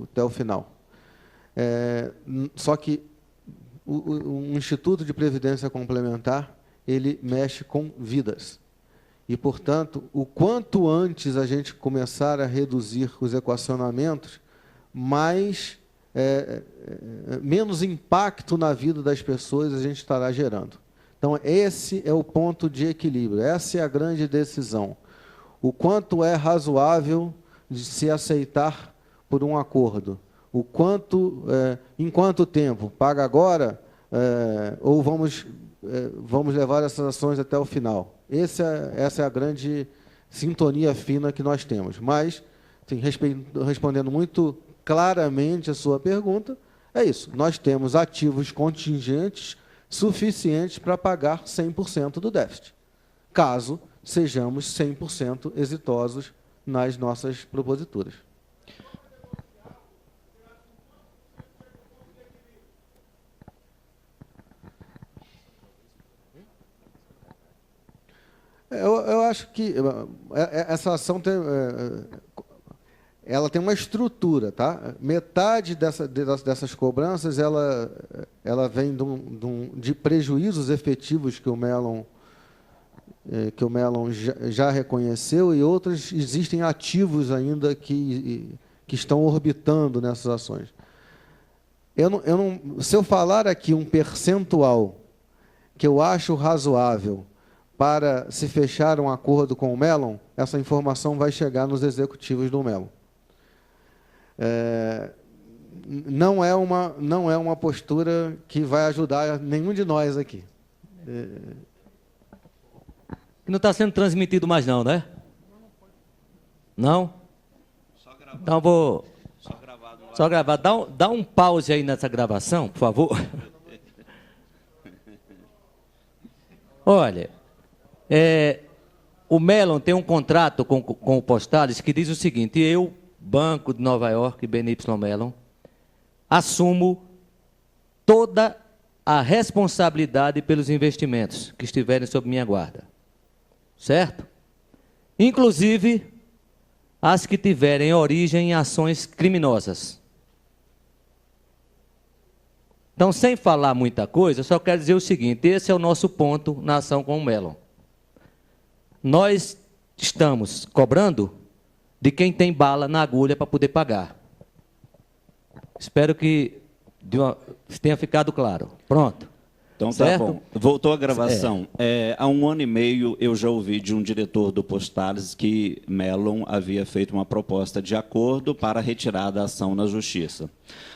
até o final. Só que o Instituto de Previdência Complementar, ele mexe com vidas. E, portanto, o quanto antes a gente começar a reduzir os equacionamentos, menos impacto na vida das pessoas a gente estará gerando. Então, esse é o ponto de equilíbrio, essa é a grande decisão. O quanto é razoável de se aceitar por um acordo? O quanto, em quanto tempo? Paga agora ou vamos levar essas ações até o final? Essa é a grande sintonia fina que nós temos. Mas, assim, respondendo muito claramente a sua pergunta, é isso. Nós temos ativos contingentes suficientes para pagar 100% do déficit, caso sejamos 100% exitosos nas nossas proposituras. Eu acho que essa ação ela tem uma estrutura, tá? Metade dessas cobranças ela vem de prejuízos efetivos que o Mellon já reconheceu, e outras existem ativos ainda que estão orbitando nessas ações. Se eu falar aqui um percentual que eu acho razoável para se fechar um acordo com o Mellon, essa informação vai chegar nos executivos do Mellon. Não é uma postura que vai ajudar nenhum de nós aqui. Não está sendo transmitido mais não, né? Não? Só gravado. Então vou... Só gravado. Dá um pause aí nessa gravação, por favor. Olha, o Mellon tem um contrato com o Postales que diz o seguinte: eu, Banco de Nova York, BNY Mellon, assumo toda a responsabilidade pelos investimentos que estiverem sob minha guarda. Certo? Inclusive as que tiverem origem em ações criminosas. Então, sem falar muita coisa, só quero dizer o seguinte: esse é o nosso ponto na ação com o Mellon. Nós estamos cobrando de quem tem bala na agulha para poder pagar. Espero que tenha ficado claro. Pronto. Então, certo? tá bom. Voltou a gravação. Há 1 ano e meio, eu já ouvi de um diretor do Postales que Mellon havia feito uma proposta de acordo para retirar da ação na Justiça.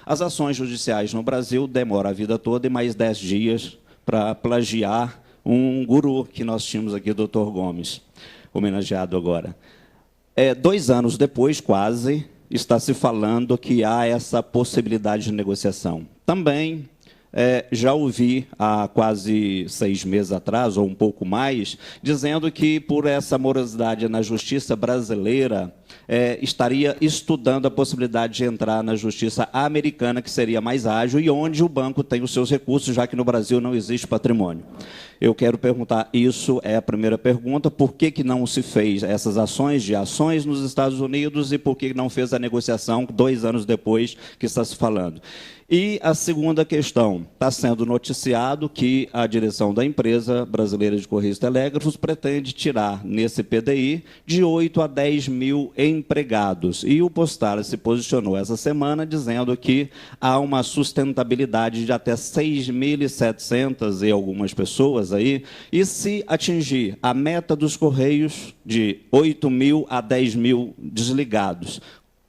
As ações judiciais no Brasil demoram a vida toda e mais 10 dias para plagiar um guru que nós tínhamos aqui, o Dr. Gomes, homenageado agora. 2 anos depois, quase, está se falando que há essa possibilidade de negociação. Também já ouvi há quase 6 meses atrás, ou um pouco mais, dizendo que, por essa morosidade na justiça brasileira, estaria estudando a possibilidade de entrar na justiça americana, que seria mais ágil, e onde o banco tem os seus recursos, já que no Brasil não existe patrimônio. Eu quero perguntar, isso é a primeira pergunta, por que não se fez essas ações nos Estados Unidos e por que não fez a negociação 2 anos depois que está se falando? E a segunda questão, está sendo noticiado que a direção da empresa brasileira de Correios e Telégrafos pretende tirar, nesse PDI, de 8 a 10 mil empregados. E o Postales se posicionou essa semana dizendo que há uma sustentabilidade de até 6.700 e algumas pessoas aí, e se atingir a meta dos Correios de 8 mil a 10 mil desligados,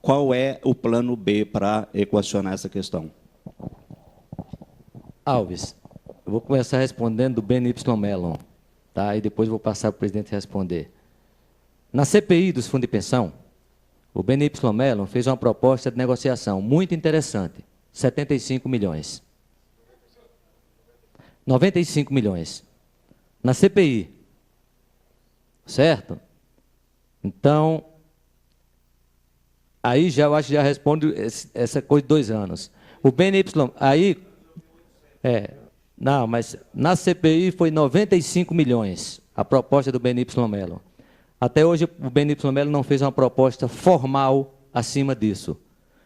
qual é o plano B para equacionar essa questão? Alves, eu vou começar respondendo do BNY Mellon, tá? E depois vou passar para o presidente responder. Na CPI dos fundos de pensão, o BNY Mellon fez uma proposta de negociação muito interessante, 75 milhões. 95 milhões. Na CPI. Certo? Então, aí já eu acho que já responde essa coisa de 2 anos. O BNY, aí... não, mas na CPI foi 95 milhões a proposta do BNY Mellon. Até hoje o BNY Mellon não fez uma proposta formal acima disso.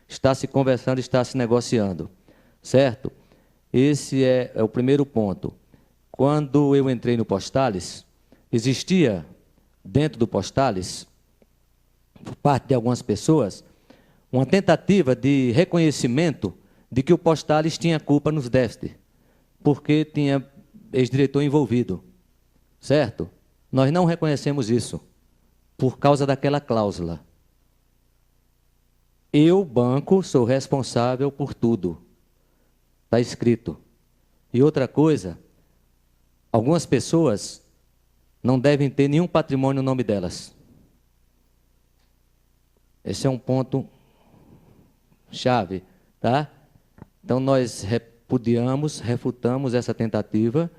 está se conversando, está se negociando, certo? Esse é o primeiro ponto. Quando eu entrei no Postales, existia dentro do Postales, por parte de algumas pessoas, uma tentativa de reconhecimento de que o Postales tinha culpa nos déficits, porque tinha ex-diretor envolvido, certo? Nós não reconhecemos isso, por causa daquela cláusula. Eu, banco, sou responsável por tudo. Está escrito. E outra coisa, algumas pessoas não devem ter nenhum patrimônio no nome delas. Esse é um ponto chave, tá? Então, nós repudiamos, refutamos essa tentativa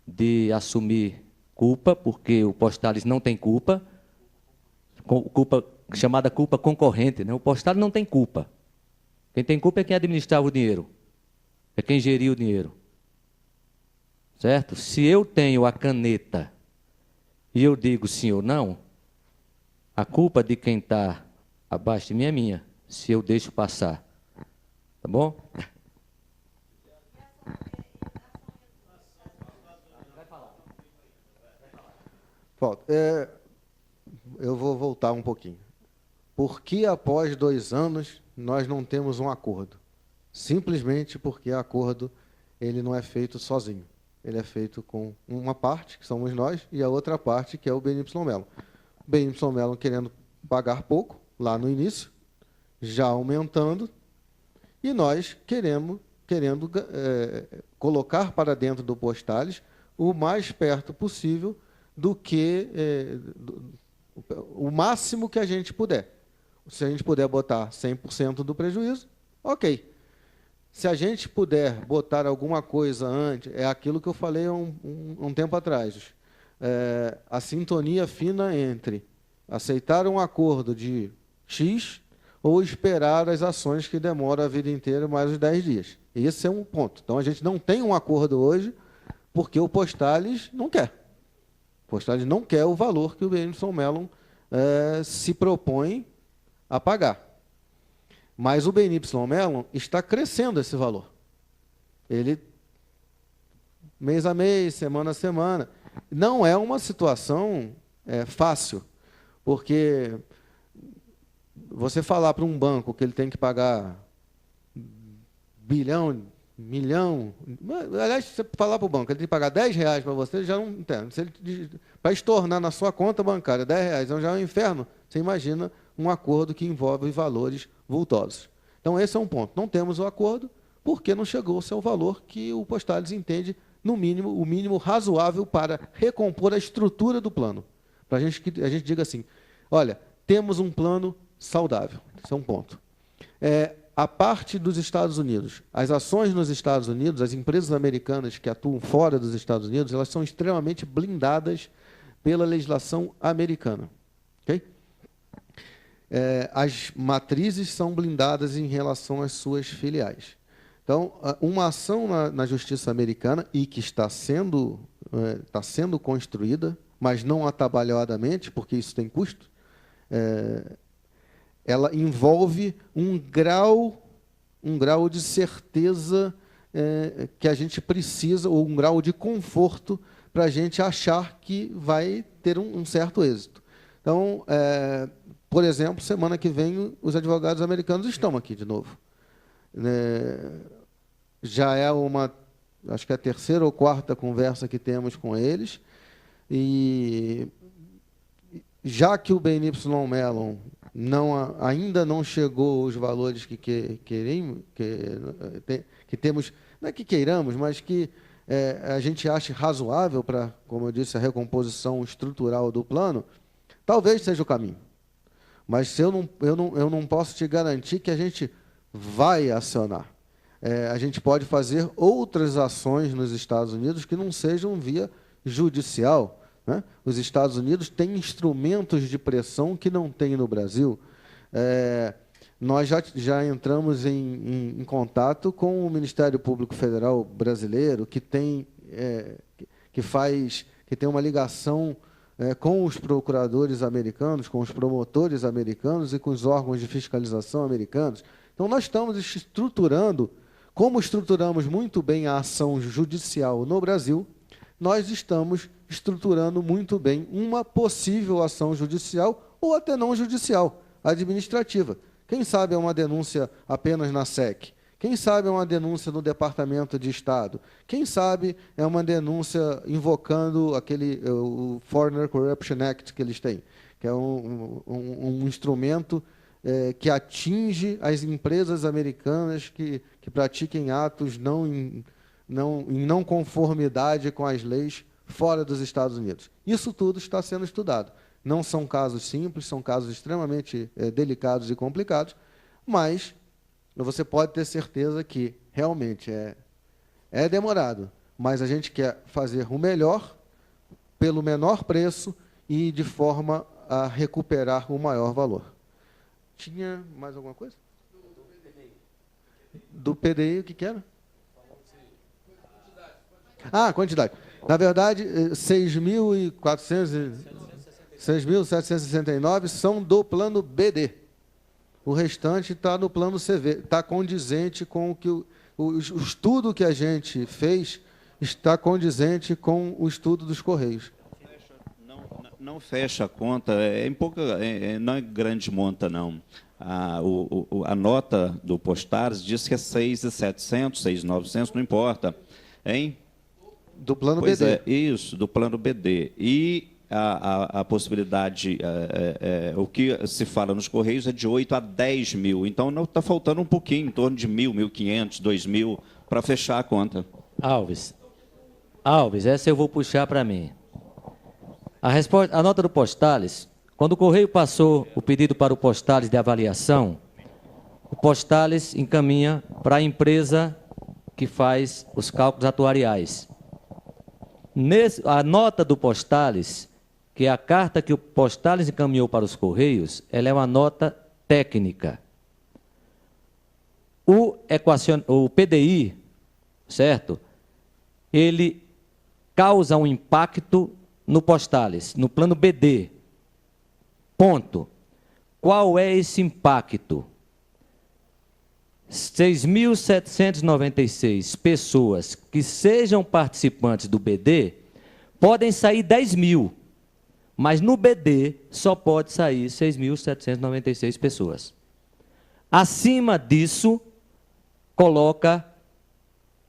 de assumir culpa, porque o Postales não tem culpa, chamada culpa concorrente, né? O Postales não tem culpa. Quem tem culpa é quem administrava o dinheiro, é quem geria o dinheiro. Certo? Se eu tenho a caneta e eu digo sim ou não, a culpa de quem está abaixo de mim é minha, se eu deixo passar. Tá bom? Eu vou voltar um pouquinho. Por que após 2 anos nós não temos um acordo? Simplesmente porque o acordo ele não é feito sozinho. Ele é feito com uma parte, que somos nós, e a outra parte, que é o BNY Mellon. O BNY Mellon querendo pagar pouco, lá no início, já aumentando, e nós querendo colocar para dentro do Postales o mais perto possível do que o máximo que a gente puder. Se a gente puder botar 100% do prejuízo, ok. Se a gente puder botar alguma coisa antes, é aquilo que eu falei há um tempo atrás, a sintonia fina entre aceitar um acordo de X ou esperar as ações que demoram a vida inteira mais os 10 dias. Esse é um ponto. Então, a gente não tem um acordo hoje porque o Postales não quer. O Postales não quer o valor que o BNY Mellon se propõe a pagar. Mas o BNY Mellon está crescendo esse valor. Ele, mês a mês, semana a semana. Não é uma situação fácil, porque você falar para um banco que ele tem que pagar bilhão, milhão... Aliás, se você falar para o banco que ele tem que pagar R$10 para você, ele já não entende. Para estornar na sua conta bancária R$10, então já é um inferno. Você imagina um acordo que envolve valores vultosos. Então, esse é um ponto. Não temos o acordo porque não chegou-se ao valor que o Postales entende, no mínimo, o mínimo razoável para recompor a estrutura do plano. Para que a gente diga assim, olha, temos um plano saudável. Esse é um ponto. A parte dos Estados Unidos, as ações nos Estados Unidos, as empresas americanas que atuam fora dos Estados Unidos, elas são extremamente blindadas pela legislação americana. Ok? As matrizes são blindadas em relação às suas filiais. Então, uma ação na justiça americana, e que está sendo construída, mas não atabalhadamente, porque isso tem custo, ela envolve um grau de certeza que a gente precisa, ou um grau de conforto, para a gente achar que vai ter um certo êxito. Então, por exemplo, semana que vem, os advogados americanos estão aqui de novo. Já é acho que é a 3ª ou 4ª conversa que temos com eles, e já que o BNY Mellon ainda não chegou aos valores que temos, não é que queiramos, mas que a gente ache razoável para, como eu disse, a recomposição estrutural do plano, talvez seja o caminho. Mas eu não posso te garantir que a gente vai acionar. A gente pode fazer outras ações nos Estados Unidos que não sejam via judicial, né? Os Estados Unidos têm instrumentos de pressão que não tem no Brasil. Nós já entramos em contato com o Ministério Público Federal brasileiro, que tem uma ligação com os procuradores americanos, com os promotores americanos e com os órgãos de fiscalização americanos. Então, nós estamos estruturando, como estruturamos muito bem a ação judicial no Brasil, nós estamos estruturando muito bem uma possível ação judicial ou até não judicial, administrativa. Quem sabe é uma denúncia apenas na SEC? Quem sabe é uma denúncia no Departamento de Estado? Quem sabe é uma denúncia invocando o Foreign Corruption Act que eles têm, que é um instrumento que atinge as empresas americanas que pratiquem atos em não conformidade com as leis fora dos Estados Unidos. Isso tudo está sendo estudado. Não são casos simples, são casos extremamente delicados e complicados, mas você pode ter certeza que realmente é demorado, mas a gente quer fazer o melhor pelo menor preço e de forma a recuperar o maior valor. Tinha mais alguma coisa? Do PDI, o que era? Ah, quantidade. Na verdade, 6.769 são do plano BD. O restante está no plano CV, está condizente com o que o estudo que a gente fez, está condizente com o estudo dos Correios. Não fecha a conta, não é grande monta, não. A nota do Postares diz que é 6.700, 6.900, não importa. Hein? Do plano pois BD. Isso, do plano BD. E a possibilidade, o que se fala nos Correios é de 8 a 10 mil. Então, está faltando um pouquinho, em torno de 1.000, 1.500, 2.000, para fechar a conta. Alves, essa eu vou puxar para mim. A nota do Postales, quando o Correio passou o pedido para o Postales de avaliação, o Postales encaminha para a empresa que faz os cálculos atuariais. A nota do Postales, que é a carta que o Postales encaminhou para os Correios, ela é uma nota técnica. O PDI, certo? Ele causa um impacto no Postales, no plano BD. Ponto. Qual é esse impacto? 6.796 pessoas que sejam participantes do BD, podem sair 10.000, mas no BD só pode sair 6.796 pessoas. Acima disso,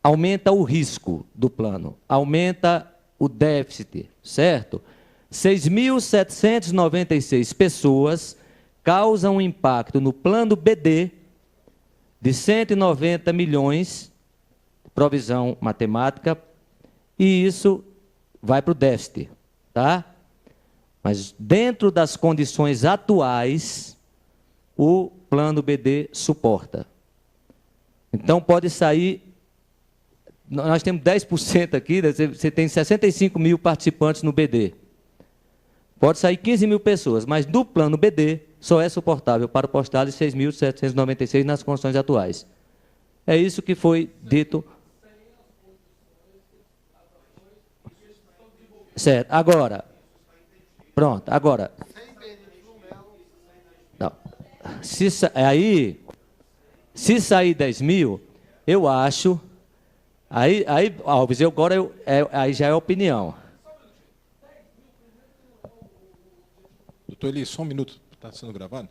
aumenta o risco do plano, aumenta o déficit, certo? 6.796 pessoas causam um impacto no plano BD de 190 milhões, provisão matemática, e isso vai para o déficit, tá? Mas dentro das condições atuais, o plano BD suporta. Então pode sair, nós temos 10% aqui, você tem 65 mil participantes no BD. Pode sair 15 mil pessoas, mas do plano BD só é suportável para o Postales 6.796 nas condições atuais. É isso que foi dito. Certo. Agora, pronto, agora. Não. Se sair 10 mil, eu acho. Aí Alves, aí já é opinião. Doutor Eli, só um minuto, está sendo gravado?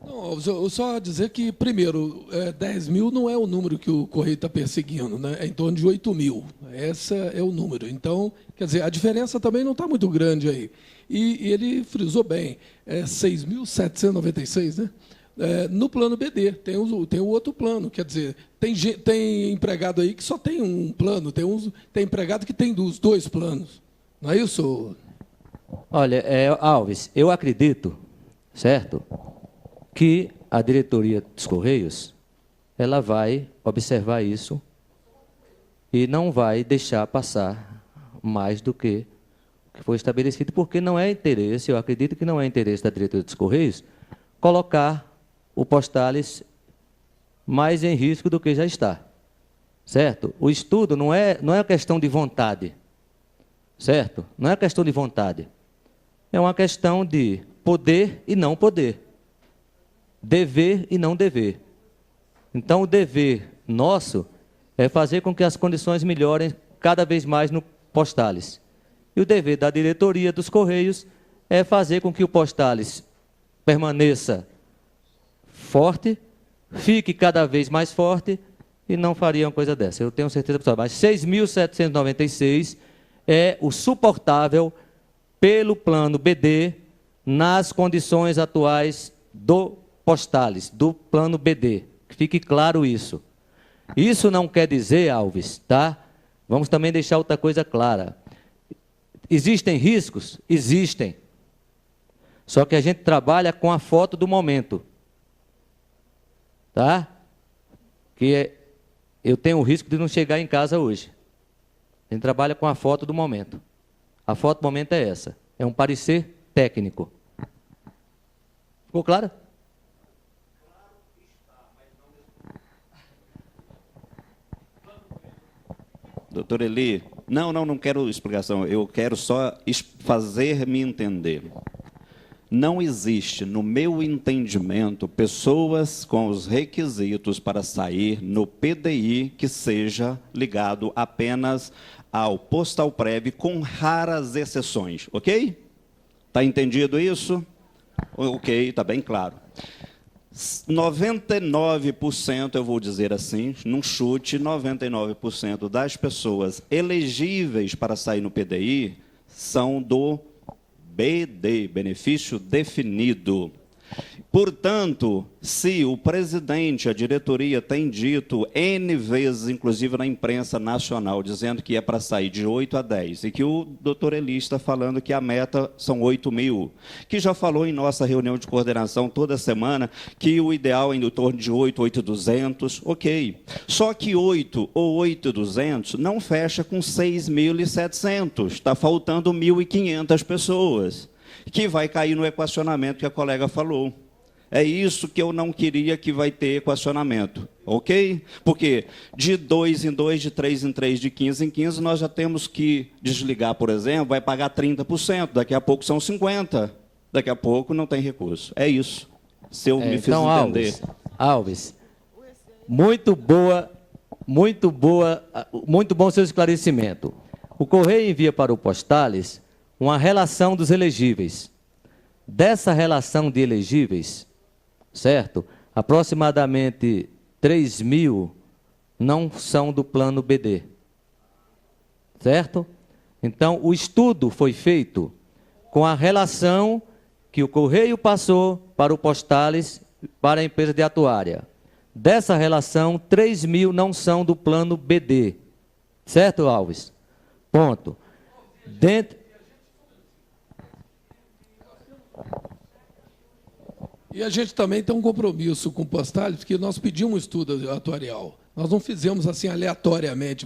Não, Alves, eu só dizer que, primeiro, 10 mil não é o número que o Correio está perseguindo, né? É em torno de 8 mil. Esse é o número. Então, quer dizer, a diferença também não está muito grande aí. E ele frisou bem, 6.796, né? No plano BD, tem o outro plano, quer dizer, tem empregado aí que só tem um plano, tem empregado que tem os dois planos. Não é isso? Olha, Alves, eu acredito, certo, que a diretoria dos Correios ela vai observar isso e não vai deixar passar mais do que o que foi estabelecido, porque não é interesse, eu acredito que não é interesse da diretoria dos Correios, colocar o Postales mais em risco do que já está, certo? O estudo não é questão de vontade, certo? Não é questão de vontade. É uma questão de poder e não poder. dever e não dever. Então, o dever nosso é fazer com que as condições melhorem cada vez mais no Postales. E o dever da diretoria dos Correios é fazer com que o Postales permaneça forte, fique cada vez mais forte, e não faria uma coisa dessa. Eu tenho certeza, pessoal. Mas 6.796 é o suportável pelo plano BD nas condições atuais do Postales, do plano BD. Que fique claro isso. Isso não quer dizer, Alves, tá? Vamos também deixar outra coisa clara. Existem riscos? Existem. Só que a gente trabalha com a foto do momento. Tá? Eu tenho o risco de não chegar em casa hoje. A gente trabalha com a foto do momento. A foto do momento é essa. É um parecer técnico. Ficou claro? Doutor Eli, não quero explicação. Eu quero só fazer-me entender. Não existe, no meu entendimento, pessoas com os requisitos para sair no PDI que seja ligado apenas ao Postalprev, com raras exceções, ok? Está entendido isso? Ok, está bem claro. 99%, eu vou dizer assim, num chute, 99% das pessoas elegíveis para sair no PDI são do BD, benefício definido. Portanto, se o presidente, a diretoria tem dito N vezes, inclusive na imprensa nacional, dizendo que é para sair de 8 a 10, e que o doutor Eli está falando que a meta são 8.000, que já falou em nossa reunião de coordenação toda semana que o ideal é em torno de 8.200, ok. Só que 8 ou 8.200 não fecha com 6.700, está faltando 1.500 pessoas, que vai cair no equacionamento que a colega falou. É isso que eu não queria, que vai ter equacionamento, ok? Porque de 2 em 2, de 3 em 3, de 15 em 15, nós já temos que desligar, por exemplo, vai pagar 30%, daqui a pouco são 50%, daqui a pouco não tem recurso. É isso, se eu me fiz então, entender. Alves, muito bom seu esclarecimento. O Correio envia para o Postales uma relação dos elegíveis. Dessa relação de elegíveis, certo? Aproximadamente 3.000 não são do plano BD. Certo? Então, o estudo foi feito com a relação que o Correio passou para o Postales, para a empresa de atuária. Dessa relação, 3.000 não são do plano BD. Certo, Alves? Ponto. E a gente também tem um compromisso com o Postales, porque nós pedimos um estudo atuarial. Nós não fizemos assim aleatoriamente.